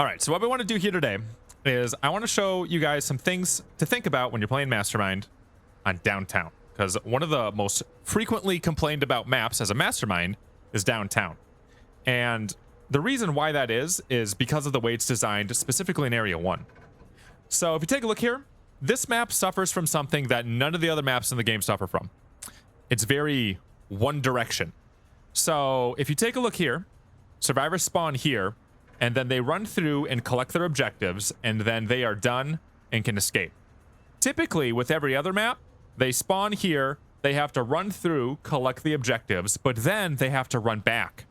All right, so what we want to do here today is I want to show you guys some things to think about when you're playing Mastermind on downtown, because one of the most frequently complained about maps as a Mastermind is downtown. And the reason why that is because of the way it's designed, specifically in Area 1. So if you take a look here, this map suffers from something that none of the other maps in the game suffer from. It's very one direction. So if you take a look here, survivors spawn here, and then they run through and collect their objectives, and then they are done and can escape. Typically, with every other map, they spawn here, they have to run through, collect the objectives, but then they have to run back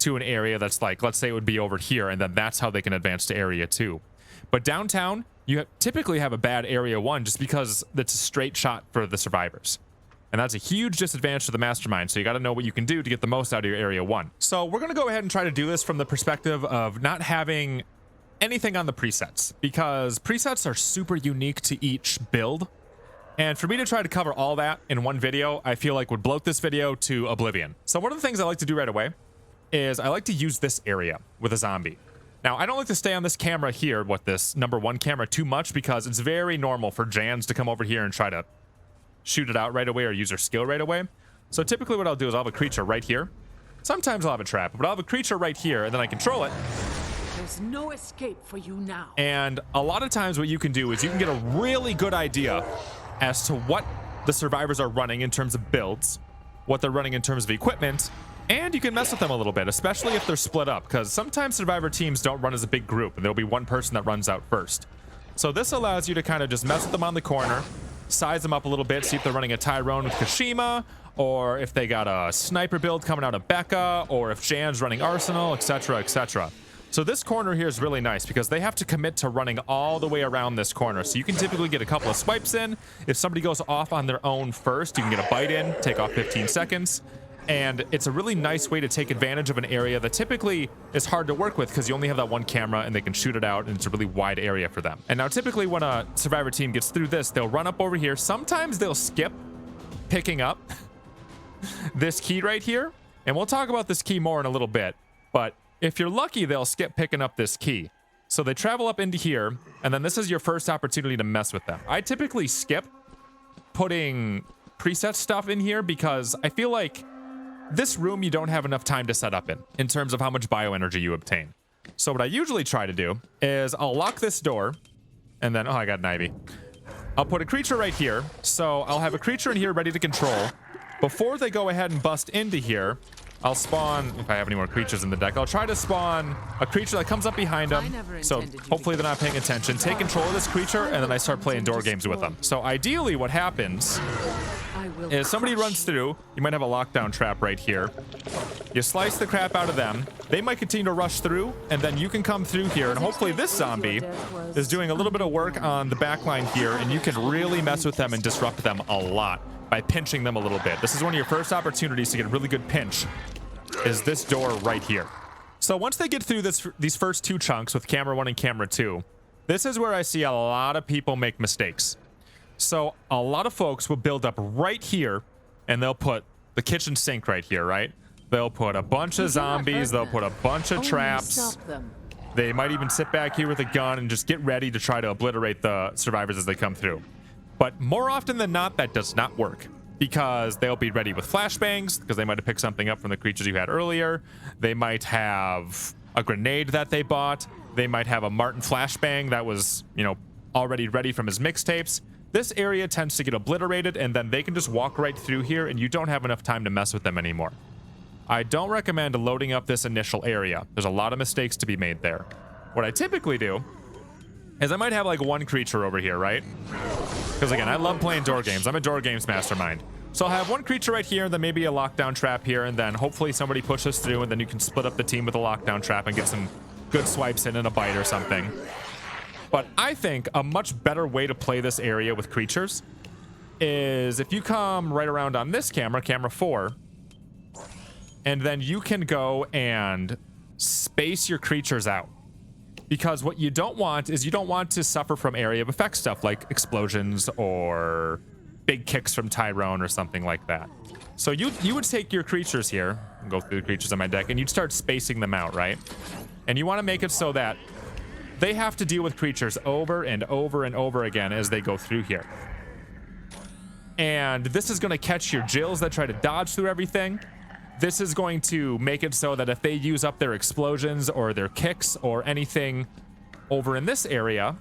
to an area that's like, let's say it would be over here, and then that's how they can advance to Area 2. But downtown, you typically have a bad Area 1 just because it's a straight shot for the survivors. And that's a huge disadvantage to the Mastermind, so you got to know what you can do to get the most out of your Area 1. So we're going to go ahead and try to do this from the perspective of not having anything on the presets, because presets are super unique to each build. And for me to try to cover all that in one video, I feel like would bloat this video to oblivion. So one of the things I like to do right away is I like to use this area with a zombie. Now, I don't like to stay on this camera here, this #1 camera, too much, because it's very normal for Jans to come over here and try to shoot it out right away or use their skill right away. So typically what I'll do is I'll have a creature right here. Sometimes I'll have a trap, but I'll have a creature right here, and then I control it. There's no escape for you now. And a lot of times what you can do is you can get a really good idea as to what the survivors are running in terms of builds, what they're running in terms of equipment, and you can mess with them a little bit, especially if they're split up, because sometimes survivor teams don't run as a big group, and there'll be one person that runs out first. So this allows you to kind of just mess with them on the corner, size them up a little bit, see if they're running a Tyrone with Kashima, or if they got a sniper build coming out of Becca, or if Jan's running Arsenal, etc., etc. So this corner here is really nice because they have to commit to running all the way around this corner. So you can typically get a couple of swipes in. If somebody goes off on their own first, you can get a bite in, take off 15 seconds. And it's a really nice way to take advantage of an area that typically is hard to work with because you only have that one camera and they can shoot it out, and it's a really wide area for them. And now typically when a survivor team gets through this, they'll run up over here. Sometimes they'll skip picking up this key right here. And we'll talk about this key more in a little bit. But if you're lucky, they'll skip picking up this key. So they travel up into here, and then this is your first opportunity to mess with them. I typically skip putting preset stuff in here because I feel like this room you don't have enough time to set up in terms of how much bioenergy you obtain. So what I usually try to do is I'll lock this door, and then, oh, I got an Ivy. I'll put a creature right here. So I'll have a creature in here ready to control. Before they go ahead and bust into here, I'll spawn, if I have any more creatures in the deck, I'll try to spawn a creature that comes up behind them. So hopefully they're not paying attention. Take control of this creature, and then I start playing door games with them. So ideally what happens is somebody runs through, you might have a lockdown trap right here. You slice the crap out of them. They might continue to rush through, and then you can come through here, and hopefully this zombie is doing a little bit of work on the back line here, and you can really mess with them and disrupt them a lot by pinching them a little bit. This is one of your first opportunities to get a really good pinch, is this door right here. So once they get through these first two chunks with camera 1 and camera 2, this is where I see a lot of people make mistakes. So a lot of folks will build up right here, and they'll put the kitchen sink right here, right? They'll put a bunch of zombies, they'll put a bunch of traps. They might even sit back here with a gun and just get ready to try to obliterate the survivors as they come through. But more often than not, that does not work, because they'll be ready with flashbangs, because they might have picked something up from the creatures you had earlier. They might have a grenade that they bought. They might have a Martin flashbang that was, already ready from his mixtapes. This area tends to get obliterated, and then they can just walk right through here, and you don't have enough time to mess with them anymore. I don't recommend loading up this initial area. There's a lot of mistakes to be made there. What I typically do is I might have like one creature over here, right? Because again, I love playing door games. I'm a door games mastermind. So I'll have one creature right here, and then maybe a lockdown trap here, and then hopefully somebody pushes through, and then you can split up the team with a lockdown trap and get some good swipes in and a bite or something. But I think a much better way to play this area with creatures is if you come right around on this camera, camera 4, and then you can go and space your creatures out. Because what you don't want is you don't want to suffer from area of effect stuff like explosions or big kicks from Tyrone or something like that. So you would take your creatures here and go through the creatures on my deck, and you'd start spacing them out, right? And you want to make it so that they have to deal with creatures over and over and over again as they go through here. And this is going to catch your Jills that try to dodge through everything. This is going to make it so that if they use up their explosions or their kicks or anything over in this area,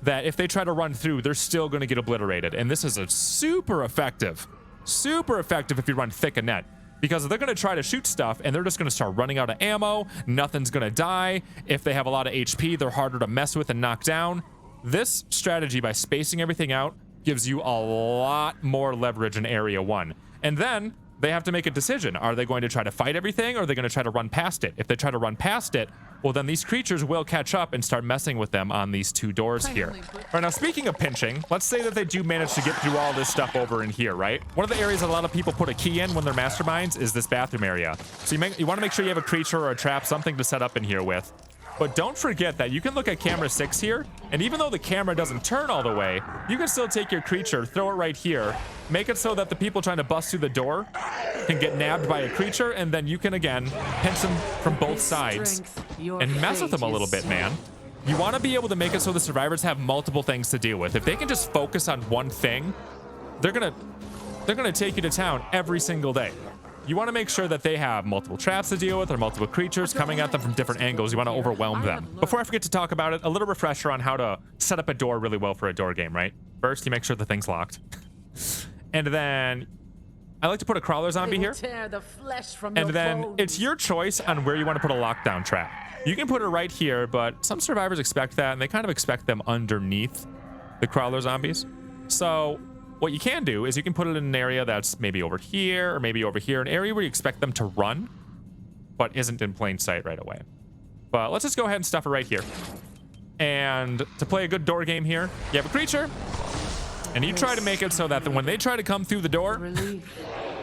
that if they try to run through, they're still going to get obliterated. And this is a super effective if you run thick and net. Because they're going to try to shoot stuff and they're just going to start running out of ammo. Nothing's going to die. If they have a lot of HP, they're harder to mess with and knock down. This strategy, by spacing everything out, gives you a lot more leverage in Area 1. And then they have to make a decision. Are they going to try to fight everything, or are they going to try to run past it? If they try to run past it, well, then these creatures will catch up and start messing with them on these two doors here. All right, now speaking of pinching, let's say that they do manage to get through all this stuff over in here, right? One of the areas that a lot of people put a key in when they're masterminds is this bathroom area. So you want to make sure you have a creature or a trap, something to set up in here with. But don't forget that you can look at camera 6 here, and even though the camera doesn't turn all the way, you can still take your creature, throw it right here, make it so that the people trying to bust through the door can get nabbed by a creature, and then you can, again, pinch them from both sides and mess with them a little bit, man. You want to be able to make it so the survivors have multiple things to deal with. If they can just focus on one thing, they're gonna take you to town every single day. You want to make sure that they have multiple traps to deal with or multiple creatures coming at them from different angles. You want to overwhelm them. Before I forget to talk about it, a little refresher on how to set up a door really well for a door game, right? First, you make sure the thing's locked. And then I like to put a crawler zombie here. And then it's your choice on where you want to put a lockdown trap. You can put it right here, but some survivors expect that, and they kind of expect them underneath the crawler zombies. So what you can do is you can put it in an area that's maybe over here or maybe over here, an area where you expect them to run, but isn't in plain sight right away. But let's just go ahead and stuff it right here. And to play a good door game here, you have a creature, and you try to make it so that when they try to come through the door,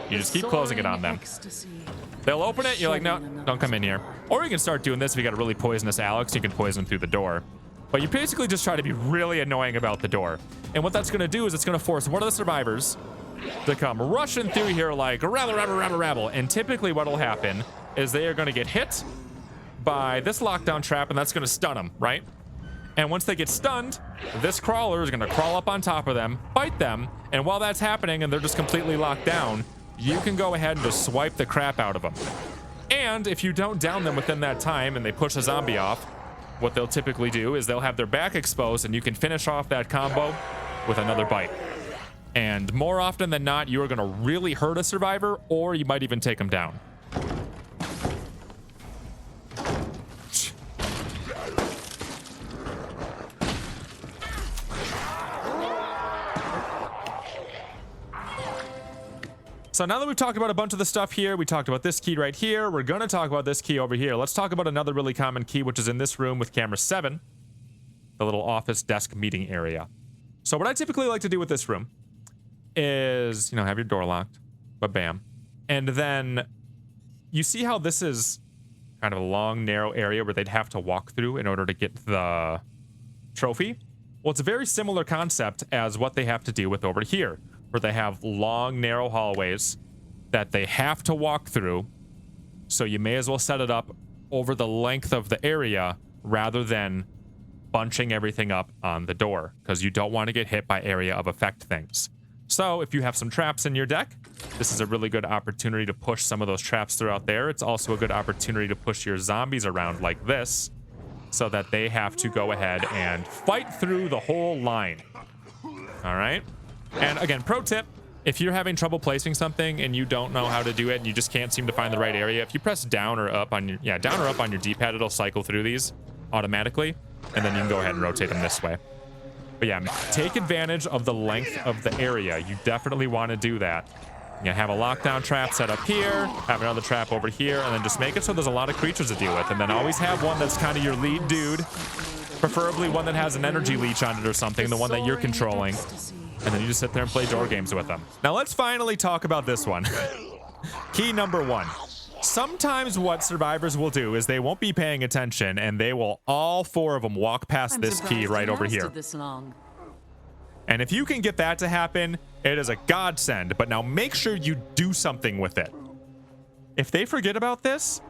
you just keep closing it on them. They'll open it, you're like, no, don't come in here. Or you can start doing this if you got a really poisonous Alex, you can poison through the door. But you basically just try to be really annoying about the door. And what that's going to do is it's going to force one of the survivors to come rushing through here like rabble, rabble, rabble, rabble. And typically what will happen is they are going to get hit by this lockdown trap, and that's going to stun them, right? And once they get stunned, this crawler is going to crawl up on top of them, bite them, and while that's happening and they're just completely locked down, you can go ahead and just swipe the crap out of them. And if you don't down them within that time and they push a zombie off, what they'll typically do is they'll have their back exposed, and you can finish off that combo with another bite. And more often than not, you are going to really hurt a survivor, or you might even take them down. So now that we've talked about a bunch of the stuff here, we talked about this key right here, we're going to talk about this key over here. Let's talk about another really common key, which is in this room with camera 7, the little office desk meeting area. So what I typically like to do with this room is, have your door locked, but bam. And then you see how this is kind of a long, narrow area where they'd have to walk through in order to get the trophy? Well, it's a very similar concept as what they have to deal with over here, where they have long, narrow hallways that they have to walk through. So you may as well set it up over the length of the area rather than bunching everything up on the door, because you don't want to get hit by area of effect things. So if you have some traps in your deck, this is a really good opportunity to push some of those traps throughout there. It's also a good opportunity to push your zombies around like this, so that they have to go ahead and fight through the whole line. All right? And again, pro tip, if you're having trouble placing something and you don't know how to do it and you just can't seem to find the right area, if you press down or up on your D-pad, it'll cycle through these automatically, and then you can go ahead and rotate them this way. But yeah, take advantage of the length of the area. You definitely want to do that. You have a lockdown trap set up here, have another trap over here, and then just make it so there's a lot of creatures to deal with, and then always have one that's kind of your lead dude, preferably one that has an energy leech on it or something, the one that you're controlling. And then you just sit there and play door games with them. Now let's finally talk about this one. Key number 1. Sometimes what survivors will do is they won't be paying attention, and they will, all 4 of them, walk past this key right over here. And if you can get that to happen, it is a godsend. But now make sure you do something with it. If they forget about this,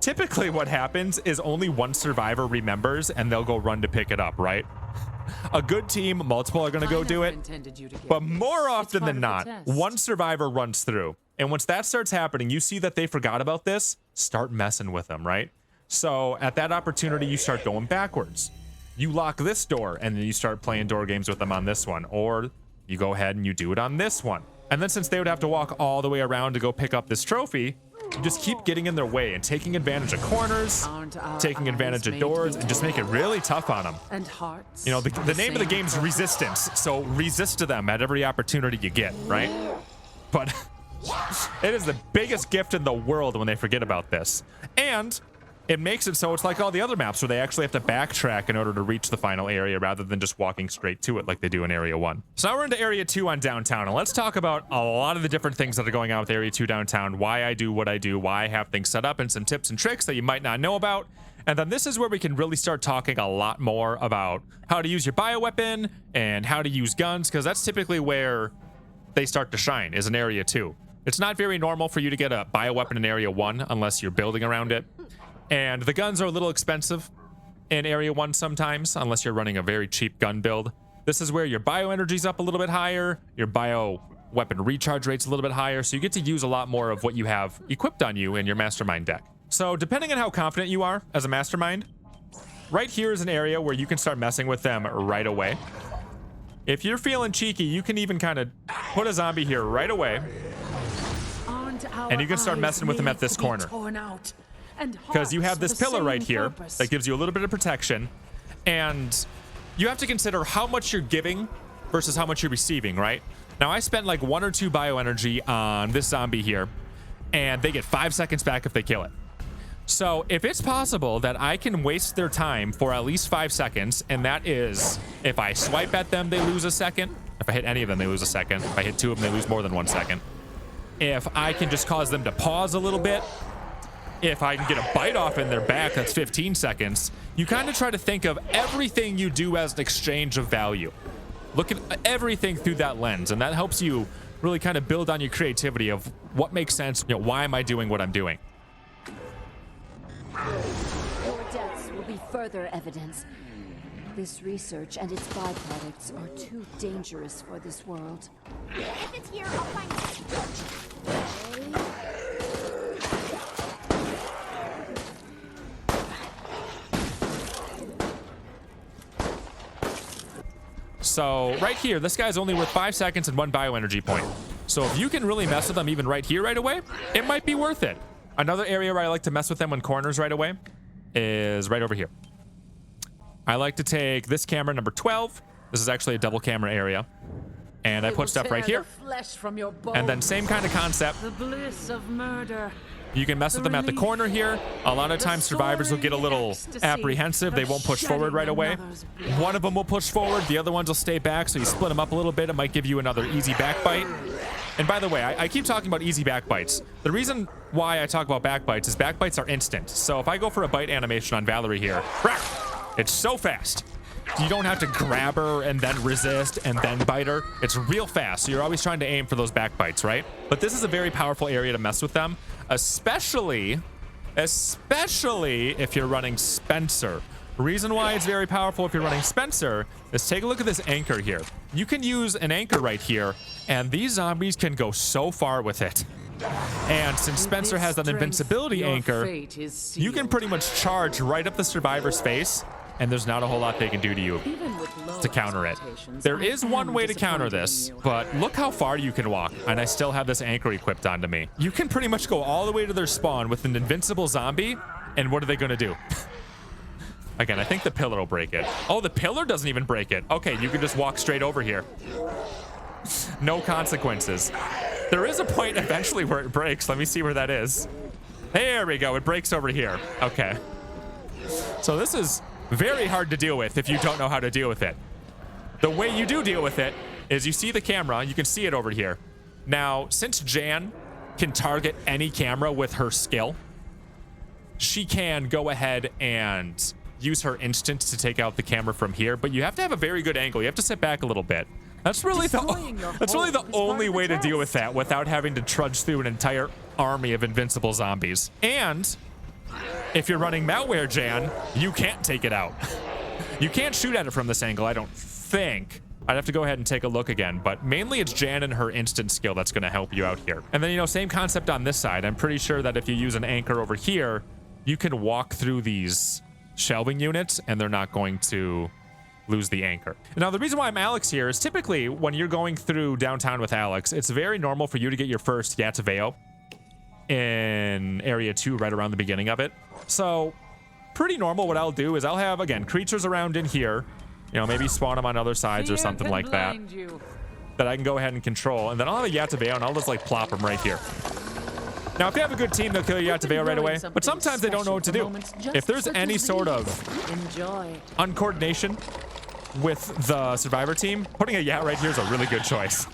typically what happens is only one survivor remembers and they'll go run to pick it up, right? A good team, multiple are going to go do it. But more often than not, one survivor runs through. And once that starts happening, you see that they forgot about this, start messing with them, right? So at that opportunity, you start going backwards. You lock this door and then you start playing door games with them on this one. Or you go ahead and you do it on this one. And then since they would have to walk all the way around to go pick up this trophy, you just keep getting in their way and taking advantage of corners, taking advantage of doors, and just make it really tough on them. And hearts. You know, the name of the game is resistance. So resist to them at every opportunity you get, right? But it is the biggest gift in the world when they forget about this. And it makes it so it's like all the other maps where they actually have to backtrack in order to reach the final area rather than just walking straight to it like they do in Area 1. So now we're into Area 2 on downtown, and let's talk about a lot of the different things that are going on with Area 2 downtown, why I do what I do, why I have things set up, and some tips and tricks that you might not know about. And then this is where we can really start talking a lot more about how to use your bioweapon and how to use guns, because that's typically where they start to shine, is in Area 2. It's not very normal for you to get a bioweapon in Area 1 unless you're building around it. And the guns are a little expensive in Area 1 sometimes, unless you're running a very cheap gun build. This is where your bioenergy's up a little bit higher, your bioweapon recharge rate's a little bit higher, so you get to use a lot more of what you have equipped on you in your Mastermind deck. So depending on how confident you are as a Mastermind, right here is an area where you can start messing with them right away. If you're feeling cheeky, you can even kind of put a zombie here right away, and you can start messing with them at this corner. Because you have this pillar right here that gives you a little bit of protection, and you have to consider how much you're giving versus how much you're receiving, right? Now, I spent like 1 or 2 bioenergy on this zombie here, and they get 5 seconds back if they kill it. So if it's possible that I can waste their time for at least 5 seconds, and that is if I swipe at them, they lose a second. If I hit any of them, they lose a second. If I hit 2 of them, they lose more than 1 second. If I can just cause them to pause a little bit, if I can get a bite off in their back, that's 15 seconds. You kind of try to think of everything you do as an exchange of value. Look at everything through that lens, and that helps you really kind of build on your creativity of what makes sense. You know, why am I doing what I'm doing? Your deaths will be further evidence. This research and its byproducts are too dangerous for this world. If it's here, I'll find it. So right here, this guy's only worth 5 seconds and 1 bioenergy point. So if you can really mess with them even right here right away, it might be worth it. Another area where I like to mess with them on corners right away is right over here. I like to take this camera, number 12. This is actually a double camera area. And I put stuff right here. And then same kind of concept. The bliss of murder. You can mess with them at the corner here. A lot of times survivors will get a little apprehensive. They won't push forward right away. One of them will push forward. The other ones will stay back. So you split them up a little bit. It might give you another easy backbite. And by the way, I keep talking about easy backbites. The reason why I talk about backbites is backbites are instant. So if I go for a bite animation on Valerie here, it's so fast. You don't have to grab her and then resist and then bite her. It's real fast, so you're always trying to aim for those backbites, right? But this is a very powerful area to mess with them, especially if you're running Spencer. The reason why it's very powerful if you're running Spencer is take a look at this anchor here. You can use an anchor right here, and these zombies can go so far with it. And since Spencer has that invincibility anchor, you can pretty much charge right up the survivor's face, and there's not a whole lot they can do to you to counter it. There is one way to counter this, but look how far you can walk, and I still have this anchor equipped onto me. You can pretty much go all the way to their spawn with an invincible zombie, and what are they gonna do? Again, I think the pillar will break it. Oh, the pillar doesn't even break it. Okay, you can just walk straight over here. No consequences. There is a point eventually where it breaks. Let me see where that is. There we go, it breaks over here. Okay. So this is very hard to deal with if you don't know how to deal with it. The way you do deal with it is you see the camera, you can see it over here. Now, since Jan can target any camera with her skill, she can go ahead and use her instant to take out the camera from here, but you have to have a very good angle. You have to sit back a little bit. That's really the only way to deal with that without having to trudge through an entire army of invincible zombies. And If you're running malware, Jan, you can't take it out. You can't shoot at it from this angle, I don't think. I'd have to go ahead and take a look again, but mainly it's Jan and her instant skill that's going to help you out here. And then, you know, same concept on this side. I'm pretty sure that if you use an anchor over here, you can walk through these shelving units and they're not going to lose the anchor. Now, the reason why I'm Alex here is typically when you're going through downtown with Alex, it's very normal for you to get your first Yataveo in area 2 right around the beginning of it. So pretty normal. What I'll do is I'll have, again, creatures around in here, you know, maybe spawn them on other sides or something like that, that I can go ahead and control. And then I'll have a Yataveo and I'll just like plop them right here. Now, if you have a good team, they'll kill your Yataveo right away, but sometimes they don't know what to do. If there's any sort of uncoordination with the survivor team, putting a Yat right here is a really good choice.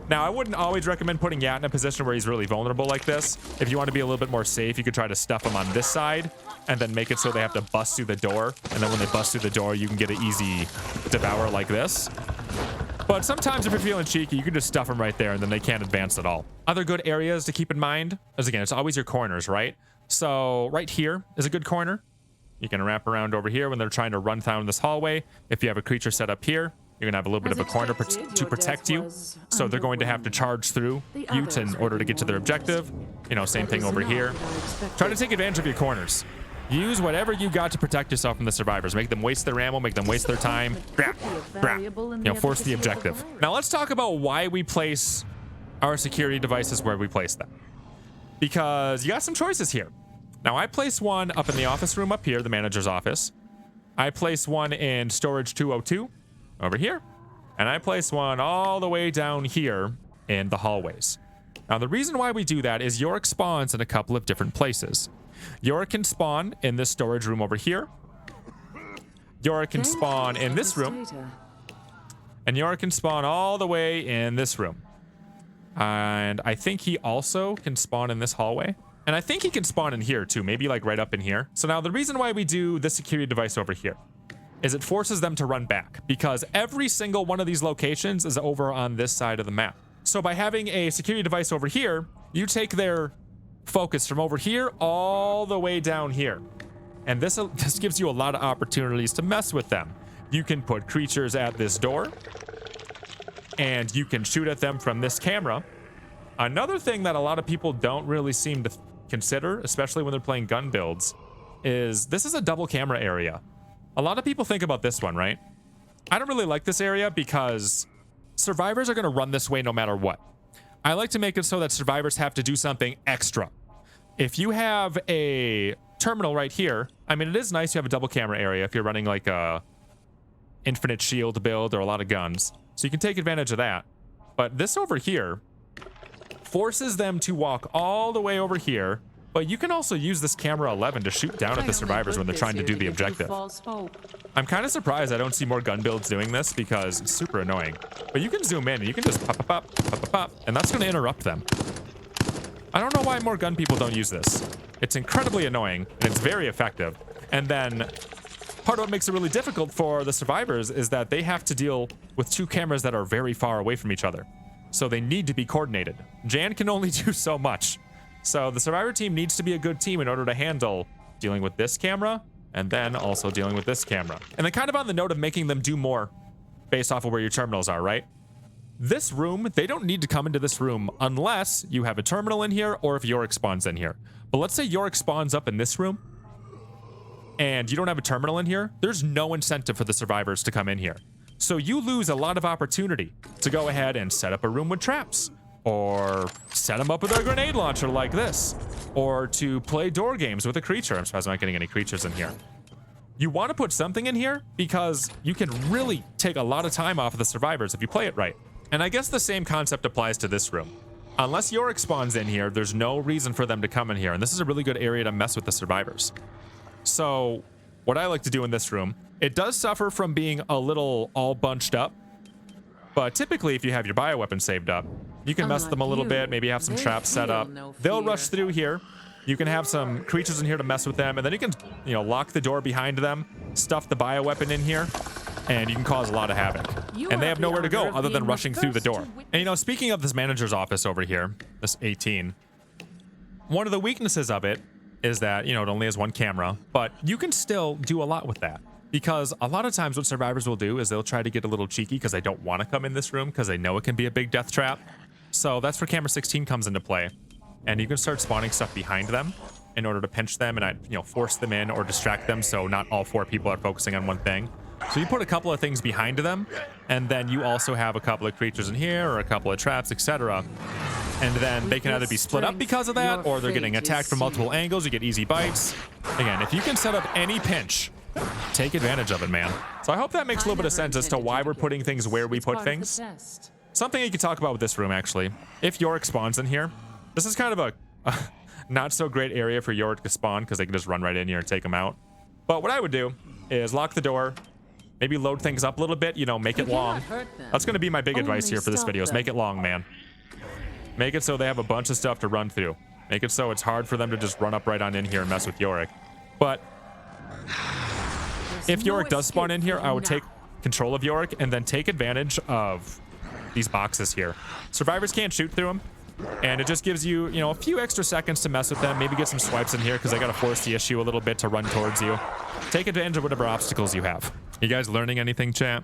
Now, I wouldn't always recommend putting Yat in a position where he's really vulnerable like this. If you want to be a little bit more safe, you could try to stuff him on this side and then make it so they have to bust through the door. And then when they bust through the door, you can get an easy devour like this. But sometimes if you're feeling cheeky, you can just stuff them right there and then they can't advance at all. Other good areas to keep in mind is, again, it's always your corners, right? So right here is a good corner. You can wrap around over here when they're trying to run down this hallway. If you have a creature set up here, you're gonna have a little bit of a corner to protect you. So they're going to have to charge through you in order to get to their objective. You know, same thing over here. Try to take advantage of your corners. Use whatever you got to protect yourself from the survivors. Make them waste their ammo, make them waste their time. You know, force the objective. Now let's talk about why we place our security devices where we place them. Because you got some choices here. Now I place one up in the office room up here, the manager's office. I place one in storage 202 over here. And I place one all the way down here in the hallways. Now the reason why we do that is Yorick spawns in a couple of different places. Yorick can spawn in this storage room over here. Yorick can spawn in this room. And Yorick can spawn all the way in this room. And I think he also can spawn in this hallway. And I think he can spawn in here too, maybe like right up in here. So now the reason why we do this security device over here is it forces them to run back because every single one of these locations is over on this side of the map. So by having a security device over here, you take their focus from over here all the way down here. And this gives you a lot of opportunities to mess with them. You can put creatures at this door and you can shoot at them from this camera. Another thing that a lot of people don't really seem to consider, especially when they're playing gun builds, is this is a double camera area. A lot of people think about this one, right? I don't really like this area because survivors are going to run this way no matter what. I like to make it so that survivors have to do something extra. If you have a terminal right here, I mean, it is nice to have a double camera area if you're running like a infinite shield build or a lot of guns. So you can take advantage of that. But this over here forces them to walk all the way over here. But you can also use this camera 11 to shoot down at the survivors when they're trying to do the objective. I'm kind of surprised I don't see more gun builds doing this because it's super annoying. But you can zoom in and you can just pop, and that's going to interrupt them. I don't know why more gun people don't use this. It's incredibly annoying and it's very effective. And then part of what makes it really difficult for the survivors is that they have to deal with two cameras that are very far away from each other. So they need to be coordinated. Jan can only do so much. So the survivor team needs to be a good team in order to handle dealing with this camera and then also dealing with this camera. And then kind of on the note of making them do more based off of where your terminals are, right? This room, they don't need to come into this room unless you have a terminal in here or if Yorick spawns in here. But let's say Yorick spawns up in this room and you don't have a terminal in here. There's no incentive for the survivors to come in here. So you lose a lot of opportunity to go ahead and set up a room with traps, or set them up with a grenade launcher like this, or to play door games with a creature. I'm surprised I'm not getting any creatures in here. You want to put something in here because you can really take a lot of time off of the survivors if you play it right. And I guess the same concept applies to this room. Unless Yorick spawns in here, there's no reason for them to come in here, and this is a really good area to mess with the survivors. So what I like to do in this room, it does suffer from being a little all bunched up, but typically if you have your bioweapon saved up, you can mess with them a little bit, maybe have some traps set up. They'll rush through here. You can have some creatures in here to mess with them, and then you can, you know, lock the door behind them, stuff the bioweapon in here, and you can cause a lot of havoc. And they have nowhere to go other than rushing through the door. And, you know, speaking of this manager's office over here, this 18, one of the weaknesses of it is that, you know, it only has one camera, but you can still do a lot with that. Because a lot of times what survivors will do is they'll try to get a little cheeky because they don't want to come in this room because they know it can be a big death trap. So that's where camera 16 comes into play. And you can start spawning stuff behind them in order to pinch them and, you know, force them in or distract them so not all 4 people are focusing on one thing. So you put a couple of things behind them, and then you also have a couple of creatures in here or a couple of traps, etc. And then they can either be split up because of that, or they're getting attacked from multiple angles. You get easy bites. Again, if you can set up any pinch, take advantage of it, man. So I hope that makes a little bit of sense as to why we're putting things where we put things. Something you can talk about with this room, actually. If Yorick spawns in here, this is kind of a not so great area for Yorick to spawn because they can just run right in here and take him out. But what I would do is lock the door, maybe load things up a little bit, you know, make it long. That's going to be my big advice here for this video, is make it long, man. Make it so they have a bunch of stuff to run through. Make it so it's hard for them to just run up right on in here and mess with Yorick. But if Yorick does spawn in here, I would take control of Yorick and then take advantage of these boxes here. Survivors can't shoot through them, and it just gives you, you know, a few extra seconds to mess with them. Maybe get some swipes in here because they got to force the issue a little bit to run towards you. Take advantage of whatever obstacles you have. You guys learning anything, chat?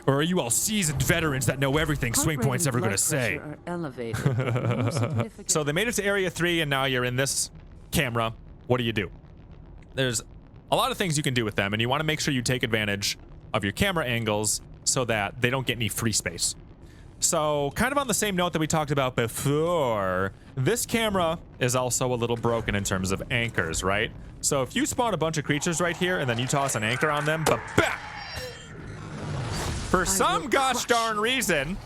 Or are you all seasoned veterans that know everything SwingPoynt's ever going to say? So they made it to Area 3, and now you're in this camera. What do? There's a lot of things you can do with them, and you want to make sure you take advantage of your camera angles so that they don't get any free space. So kind of on the same note that we talked about before, this camera is also a little broken in terms of anchors, right? So if you spawn a bunch of creatures right here and then you toss an anchor on them, but for some gosh darn reason,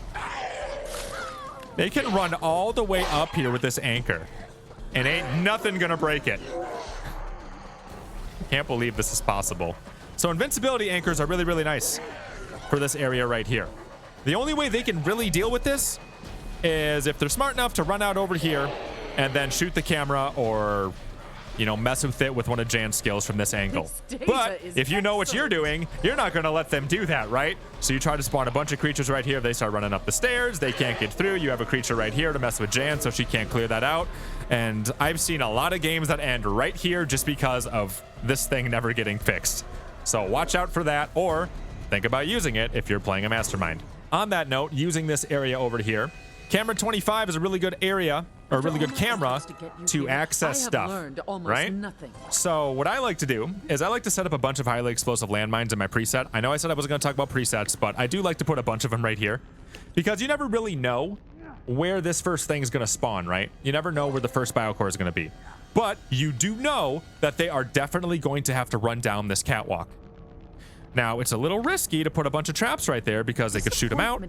they can run all the way up here with this anchor and ain't nothing gonna break it. Can't believe this is possible. So invincibility anchors are really, really nice for this area right here. The only way they can really deal with this is if they're smart enough to run out over here and then shoot the camera, or, you know, mess with it with one of Jan's skills from this angle. But if you know what you're doing, you're not going to let them do that, right? So you try to spawn a bunch of creatures right here. They start running up the stairs. They can't get through. You have a creature right here to mess with Jan, so she can't clear that out. And I've seen a lot of games that end right here just because of this thing never getting fixed. So watch out for that, or think about using it if you're playing a Mastermind. On that note, using this area over here, camera 25 is a really good area, or a really good camera to access stuff, right? So what I like to do is I like to set up a bunch of highly explosive landmines in my preset. I know I said I wasn't going to talk about presets, but I do like to put a bunch of them right here because you never really know where this first thing is going to spawn, right? You never know where the first biocore is going to be, but you do know that they are definitely going to have to run down this catwalk. Now, it's a little risky to put a bunch of traps right there because they could shoot them out,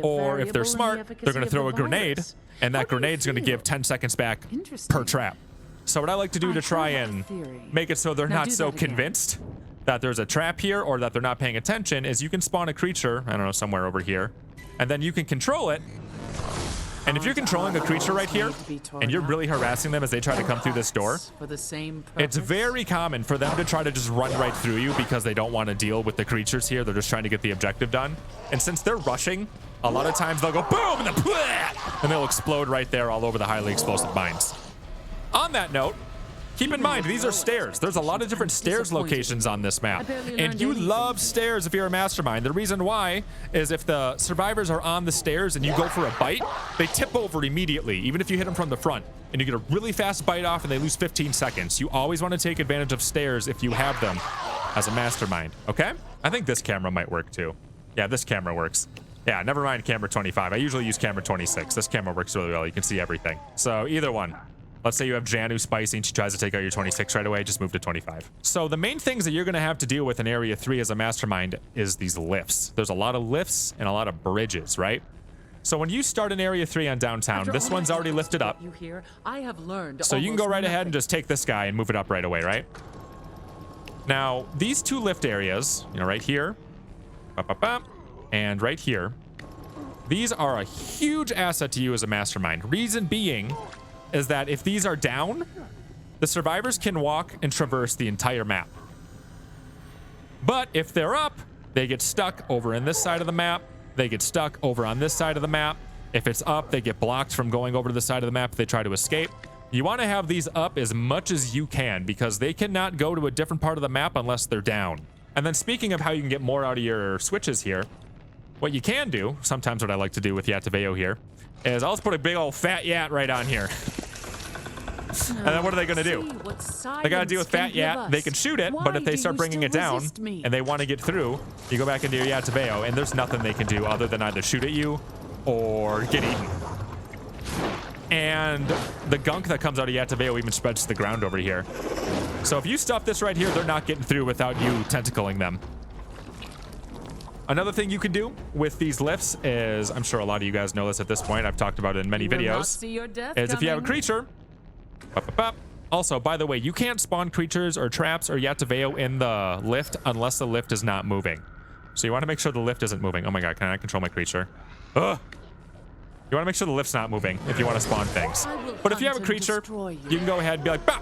or if they're smart, they're going to throw a grenade, and that grenade's going to give 10 seconds back per trap. So what I like to do to try and make it so they're not so convinced that there's a trap here or that they're not paying attention is you can spawn a creature, I don't know, somewhere over here, and then you can control it. And if you're controlling a creature right here and you're really harassing them as they try to come through this door, it's very common for them to try to just run right through you because they don't want to deal with the creatures here. They're just trying to get the objective done. And since they're rushing, a lot of times they'll go boom and they'll explode right there all over the highly explosive mines. On that note, keep in mind, these are stairs. There's a lot of different stairs locations on this map. And you love stairs if you're a Mastermind. The reason why is if the survivors are on the stairs and you go for a bite, they tip over immediately, even if you hit them from the front. And you get a really fast bite off and they lose 15 seconds. You always want to take advantage of stairs if you have them as a Mastermind, okay? I think this camera might work too. Yeah, this camera works. Yeah, never mind camera 25. I usually use camera 26. This camera works really well. You can see everything. So either one. Let's say you have Jan who's spicy and she tries to take out your 26 right away, just move to 25. So the main things that you're going to have to deal with in Area 3 as a Mastermind is these lifts. There's a lot of lifts and a lot of bridges, right? So when you start in Area 3 on downtown, this one's already lifted up. So you can go right ahead and just take this guy and move it up right away, right? Now, these two lift areas, you know, right here, and right here, these are a huge asset to you as a Mastermind. Reason being is that if these are down, the survivors can walk and traverse the entire map. But if they're up, they get stuck over in this side of the map. They get stuck over on this side of the map. If it's up, they get blocked from going over to the side of the map if they try to escape. You want to have these up as much as you can because they cannot go to a different part of the map unless they're down. And then speaking of how you can get more out of your switches here, what you can do, sometimes what I like to do with Yataveo here, is I'll just put a big old fat Yat right on here. And then what are they going to do? They got to deal with fat Yat. They can shoot it, but if they start bringing it down and they want to get through, you go back into your Yataveo, and there's nothing they can do other than either shoot at you or get eaten. And the gunk that comes out of Yataveo even spreads to the ground over here. So if you stuff this right here, they're not getting through without you tentacling them. Another thing you can do with these lifts is, I'm sure a lot of you guys know this at this point, I've talked about it in many videos, is if you have a creature. Also, by the way, you can't spawn creatures or traps or Yataveo in the lift unless the lift is not moving. So you want to make sure the lift isn't moving. Oh my god, can I control my creature? Ugh. You want to make sure the lift's not moving if you want to spawn things. But if you have a creature, you can go ahead and be like, bah!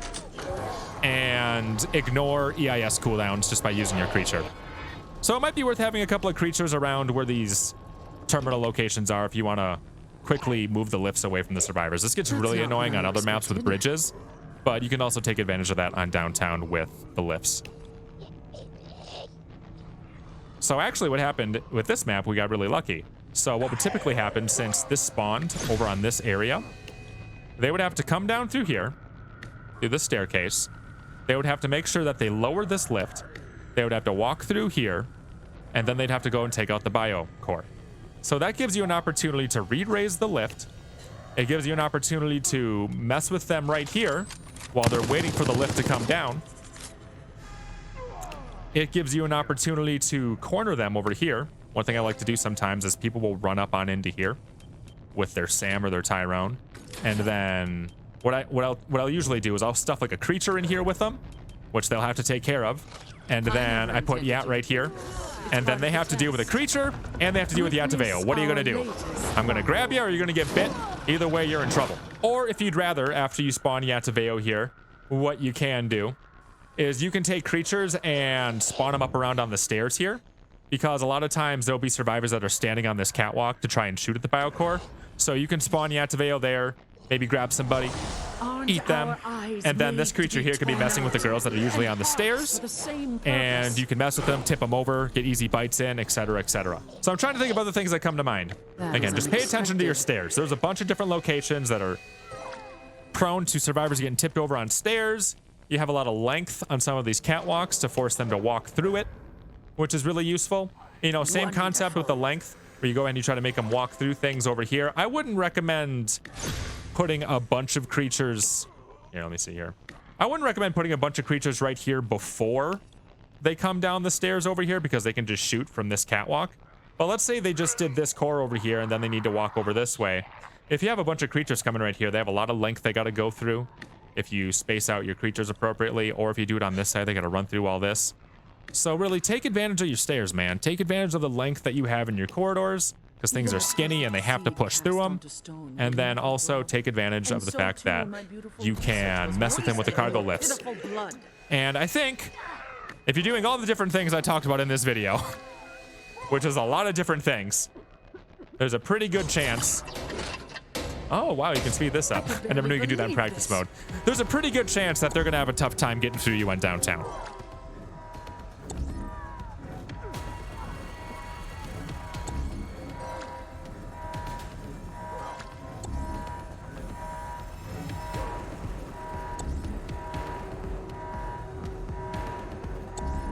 And ignore EIS cooldowns just by using your creature. So it might be worth having a couple of creatures around where these terminal locations are if you want to quickly move the lifts away from the survivors. This gets really annoying on other maps with bridges, but you can also take advantage of that on downtown with the lifts. So actually what happened with this map, we got really lucky. So what would typically happen, since this spawned over on this area, they would have to come down through here, through this staircase. They would have to make sure that they lower this lift. They would have to walk through here, and then they'd have to go and take out the bio core. So that gives you an opportunity to re-raise the lift. It gives you an opportunity to mess with them right here while they're waiting for the lift to come down. It gives you an opportunity to corner them over here. One thing I like to do sometimes is people will run up on into here with their Sam or their Tyrone. And then what I'll usually do is I'll stuff like a creature in here with them, which they'll have to take care of. And then I put Yat right here. And then they have to deal with a creature, and they have to deal with Yataveo. What are you going to do? I'm going to grab you, or you're going to get bit. Either way, you're in trouble. Or if you'd rather, after you spawn Yataveo here, what you can do is you can take creatures and spawn them up around on the stairs here. Because a lot of times there'll be survivors that are standing on this catwalk to try and shoot at the biocore. So you can spawn Yataveo there, maybe grab somebody, eat them, and then this creature here could be messing with the girls that are usually on the stairs, and you can mess with them, tip them over, get easy bites in, etc., etc. So I'm trying to think of other things that come to mind. Again, just pay attention to your stairs. There's a bunch of different locations that are prone to survivors getting tipped over on stairs. You have a lot of length on some of these catwalks to force them to walk through it, which is really useful. You know, same concept with the length, where you go and you try to make them walk through things over here. I wouldn't recommend putting a bunch of creatures, here, let me see here. I wouldn't recommend putting a bunch of creatures right here before they come down the stairs over here, because they can just shoot from this catwalk. But let's say they just did this core over here and then they need to walk over this way. If you have a bunch of creatures coming right here, they have a lot of length they got to go through if you space out your creatures appropriately, or if you do it on this side, they got to run through all this. So really take advantage of your stairs, man. Take advantage of the length that you have in your corridors, because things are skinny and they have to push through them. And then also take advantage of the fact that you can mess with them with the cargo lifts. And I think if you're doing all the different things I talked about in this video, which is a lot of different things, there's a pretty good chance. Oh, wow, you can speed this up. I never knew you could do that in practice mode. There's a pretty good chance that they're going to have a tough time getting through you on downtown.